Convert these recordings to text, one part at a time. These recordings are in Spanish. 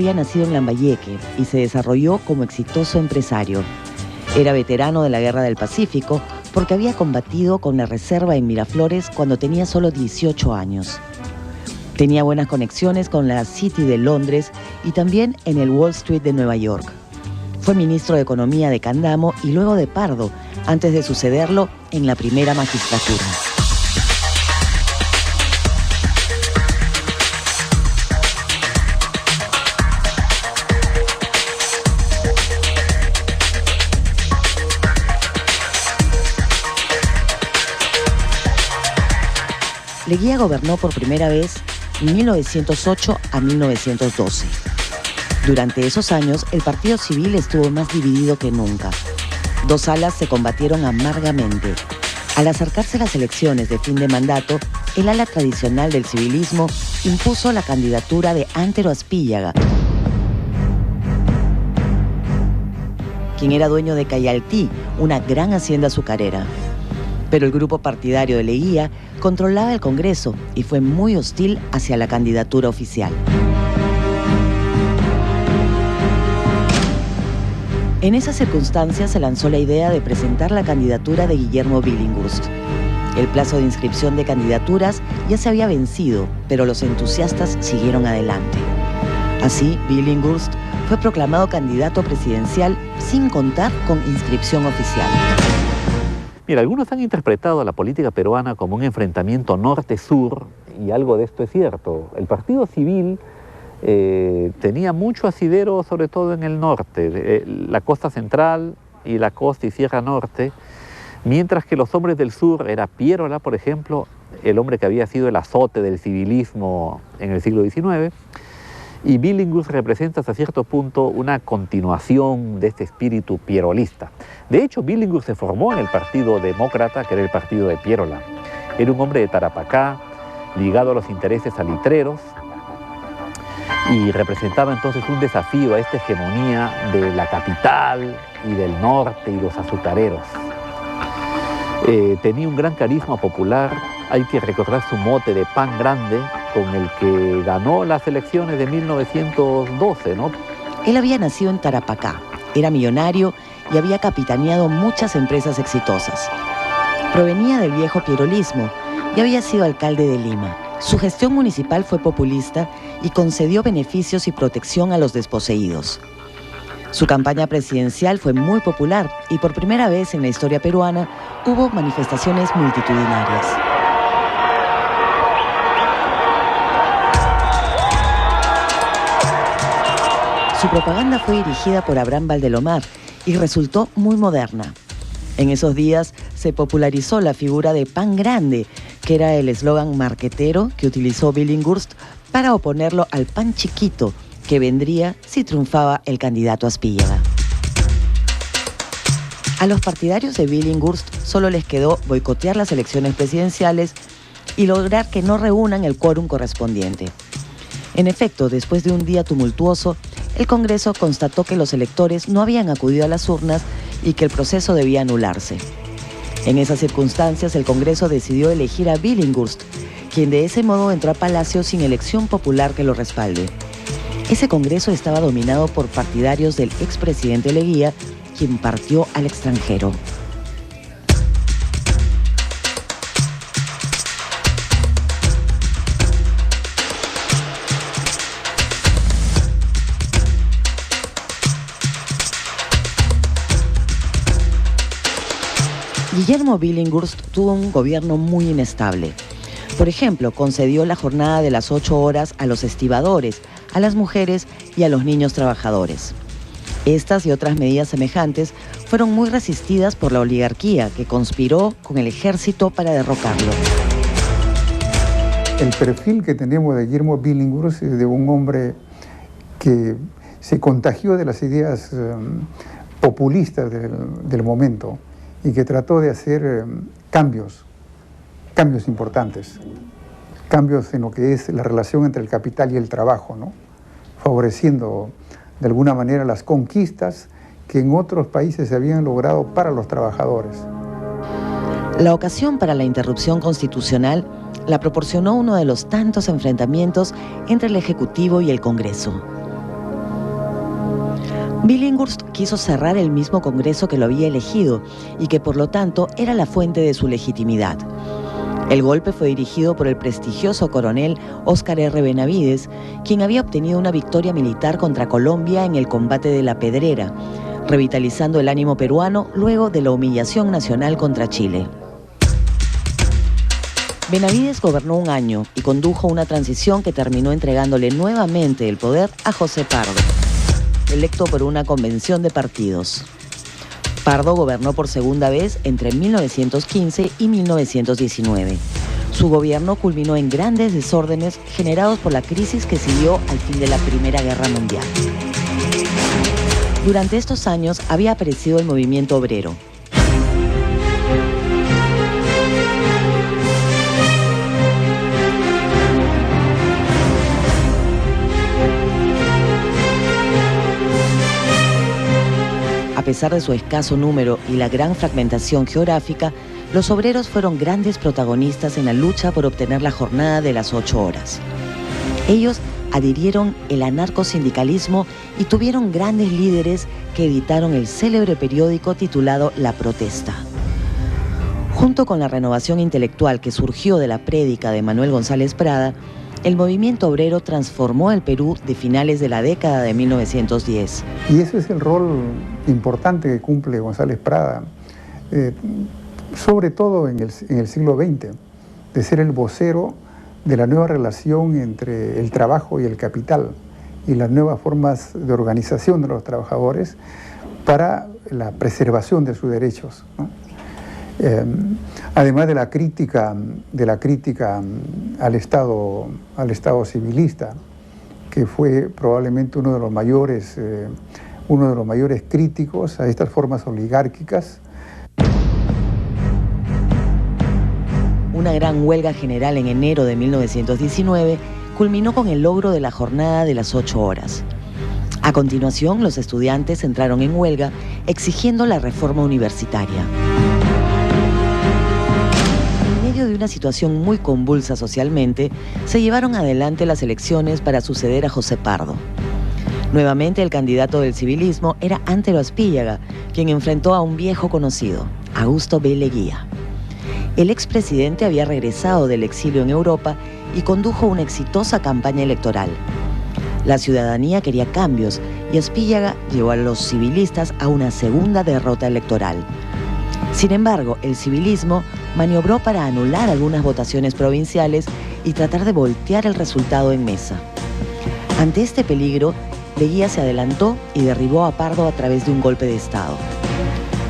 había nacido en Lambayeque y se desarrolló como exitoso empresario. Era veterano de la Guerra del Pacífico porque había combatido con la reserva en Miraflores cuando tenía solo 18 años. Tenía buenas conexiones con la City de Londres y también en el Wall Street de Nueva York. Fue ministro de Economía de Candamo y luego de Pardo, antes de sucederlo en la primera magistratura. Leguía gobernó por primera vez en 1908 a 1912. Durante esos años, el Partido Civil estuvo más dividido que nunca. Dos alas se combatieron amargamente. Al acercarse las elecciones de fin de mandato, el ala tradicional del civilismo impuso la candidatura de Antero Aspíllaga, quien era dueño de Cayaltí, una gran hacienda azucarera. Pero el grupo partidario de Leguía controlaba el Congreso y fue muy hostil hacia la candidatura oficial. En esas circunstancias se lanzó la idea de presentar la candidatura de Guillermo Billinghurst. El plazo de inscripción de candidaturas ya se había vencido, pero los entusiastas siguieron adelante. Así, Billinghurst fue proclamado candidato presidencial sin contar con inscripción oficial. Mira, algunos han interpretado a la política peruana como un enfrentamiento norte-sur, y algo de esto es cierto. El Partido Civil tenía mucho asidero, sobre todo en el norte, la costa central y la costa y sierra norte, mientras que los hombres del sur, era Pierola, por ejemplo, el hombre que había sido el azote del civilismo en el siglo XIX, y Billinghurst representa hasta cierto punto una continuación de este espíritu pierolista. De hecho, Billinghurst se formó en el Partido Demócrata, que era el partido de Pierola. Era un hombre de Tarapacá, ligado a los intereses salitreros, y representaba entonces un desafío a esta hegemonía de la capital y del norte y los azucareros. Tenía un gran carisma popular. Hay que recordar su mote de pan grande, con el que ganó las elecciones de 1912, ¿no? Él había nacido en Tarapacá, era millonario y había capitaneado muchas empresas exitosas. Provenía del viejo pierolismo y había sido alcalde de Lima. Su gestión municipal fue populista y concedió beneficios y protección a los desposeídos. Su campaña presidencial fue muy popular y por primera vez en la historia peruana hubo manifestaciones multitudinarias. Su propaganda fue dirigida por Abraham Valdelomar y resultó muy moderna. En esos días se popularizó la figura de pan grande, que era el eslogan marquetero que utilizó Billinghurst para oponerlo al pan chiquito, que vendría si triunfaba el candidato Aspíllaga. A los partidarios de Billinghurst solo les quedó boicotear las elecciones presidenciales y lograr que no reúnan el quórum correspondiente. En efecto, después de un día tumultuoso, el Congreso constató que los electores no habían acudido a las urnas y que el proceso debía anularse. En esas circunstancias, el Congreso decidió elegir a Billinghurst, quien de ese modo entró a Palacio sin elección popular que lo respalde. Ese Congreso estaba dominado por partidarios del expresidente Leguía, quien partió al extranjero. Guillermo Billinghurst tuvo un gobierno muy inestable. Por ejemplo, concedió la jornada de las 8 horas a los estibadores, a las mujeres y a los niños trabajadores. Estas y otras medidas semejantes fueron muy resistidas por la oligarquía, que conspiró con el ejército para derrocarlo. El perfil que tenemos de Guillermo Billinghurst es de un hombre que se contagió de las ideas populistas del momento y que trató de hacer cambios importantes, cambios en lo que es la relación entre el capital y el trabajo, ¿no? Favoreciendo de alguna manera las conquistas que en otros países se habían logrado para los trabajadores. La ocasión para la interrupción constitucional la proporcionó uno de los tantos enfrentamientos entre el Ejecutivo y el Congreso. Billinghurst quiso cerrar el mismo Congreso que lo había elegido y que por lo tanto era la fuente de su legitimidad. El golpe fue dirigido por el prestigioso coronel Óscar R. Benavides, quien había obtenido una victoria militar contra Colombia en el combate de la Pedrera, revitalizando el ánimo peruano luego de la humillación nacional contra Chile. Benavides gobernó un año y condujo una transición que terminó entregándole nuevamente el poder a José Pardo, electo por una convención de partidos. Pardo gobernó por segunda vez entre 1915 y 1919. Su gobierno culminó en grandes desórdenes generados por la crisis que siguió al fin de la Primera Guerra Mundial. Durante estos años había aparecido el movimiento obrero. A pesar de su escaso número y la gran fragmentación geográfica, los obreros fueron grandes protagonistas en la lucha por obtener la jornada de las 8 horas. Ellos adhirieron el anarcosindicalismo y tuvieron grandes líderes que editaron el célebre periódico titulado La Protesta. Junto con la renovación intelectual que surgió de la prédica de Manuel González Prada, el movimiento obrero transformó el Perú de finales de la década de 1910. Y ese es el rol importante que cumple González Prada, sobre todo en el siglo XX, de ser el vocero de la nueva relación entre el trabajo y el capital y las nuevas formas de organización de los trabajadores para la preservación de sus derechos, ¿no? Además de la crítica al Estado civilista, que fue probablemente uno de los mayores críticos a estas formas oligárquicas. Una gran huelga general en enero de 1919 culminó con el logro de la jornada de las 8 horas. A continuación, los estudiantes entraron en huelga exigiendo la reforma universitaria. En medio de una situación muy convulsa socialmente, se llevaron adelante las elecciones para suceder a José Pardo. Nuevamente el candidato del civilismo era Antero Aspíllaga, quien enfrentó a un viejo conocido, Augusto B. Leguía. El expresidente había regresado del exilio en Europa y condujo una exitosa campaña electoral. La ciudadanía quería cambios y Aspíllaga llevó a los civilistas a una segunda derrota electoral. Sin embargo, el civilismo maniobró para anular algunas votaciones provinciales y tratar de voltear el resultado en mesa. Ante este peligro, Leguía se adelantó y derribó a Pardo a través de un golpe de Estado.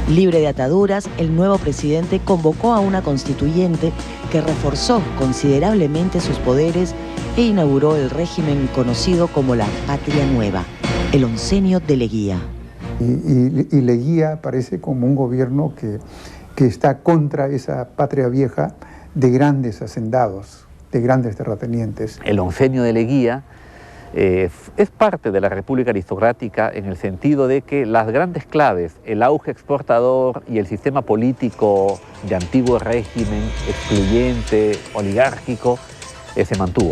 Libre de ataduras, el nuevo presidente convocó a una constituyente que reforzó considerablemente sus poderes e inauguró el régimen conocido como la Patria Nueva, el oncenio de Leguía. Y Leguía aparece como un gobierno que está contra esa patria vieja de grandes hacendados, de grandes terratenientes. El oncenio de Leguía es parte de la República Aristocrática en el sentido de que las grandes claves, el auge exportador y el sistema político de antiguo régimen, excluyente, oligárquico, se mantuvo.